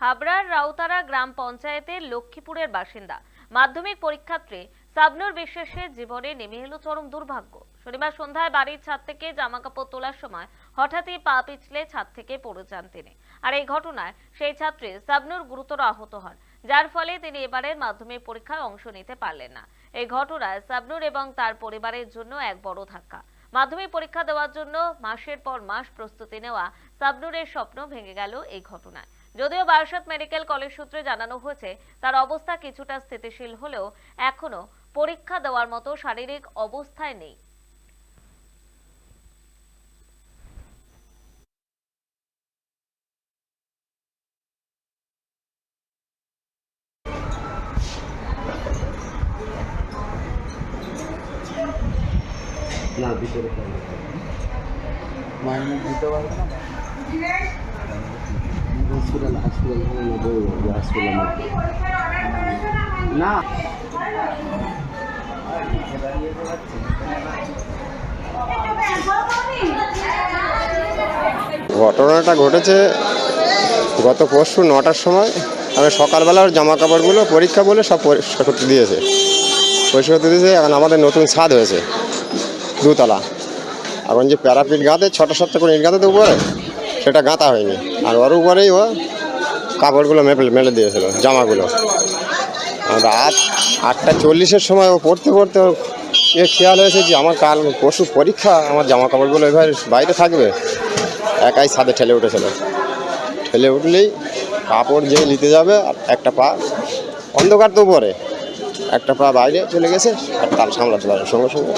হাবড়ার রাউতারা গ্রাম পঞ্চায়েতের লক্ষ্মীপুরের বাসিন্দা মাধ্যমিক পরীক্ষার্থী সাবনুর বিশ্বাসের জীবনে নেমে এলো চরম দুর্ভাগ্য। শনিবার সন্ধ্যায় বাড়ির ছাদ থেকে জামাকাপড় তোলার সময় হঠাৎই পা পিছলে ছাদ থেকে পড়ে যান তিনি। আর এই ঘটনায় সেই ছাত্রী সাবনুর গুরুতর আহত হন, যার ফলে তিনি এবারের মাধ্যমিক পরীক্ষায় অংশ নিতে পারলেন না। এই ঘটনায় সাবনুর এবং তার পরিবারের জন্য এক বড় ধাক্কা। মাধ্যমিক পরীক্ষা দেওয়ার জন্য মাসের পর মাস প্রস্তুতি নেওয়া সাবনুরের স্বপ্ন ভেঙে গেল এই ঘটনায়। যদিও বারাসত মেডিকেল কলেজ সূত্রে জানানো হয়েছে তার অবস্থা কিছুটা স্থিতিশীল হলেও এখনো পরীক্ষা দেওয়ার মতো শারীরিক অবস্থায় নেই। না ভিতরে মাইনে দিতে পারবে না। হসপিটাল না ঘটনাটা ঘটেছে গত পরশু 9টার সময়। আমি সকালবেলার জামা কাপড়গুলো পরীক্ষা বলে সব পরিষ্কার করতে দিয়েছে। এখন আমাদের নতুন ছাদ হয়েছে দুতলা। এখন যে প্যারাপিট গাঁথে 6টা করে ইট গাঁথাতে উপরে, সেটা গাঁথা হয়নি। আর ওর উপরেই ও কাপড়গুলো মেলে দিয়েছিল, জামাগুলো। রাত 8:40-এর সময় ও পড়তে পড়তে খেয়াল হয়েছে যে আমার কাল পরশু পরীক্ষা, আমার জামা কাপড়গুলো এবার বাইরে থাকবে। একাই ছাদে ঠেলে উঠেছিল। ঠেলে উঠলেই কাপড় যে নিতে যাবে, আর একটা পা অন্ধকার তো উপরে, একটা পা বাইরে চলে গেছে। আর তার সামলাতে পারে সঙ্গে সঙ্গে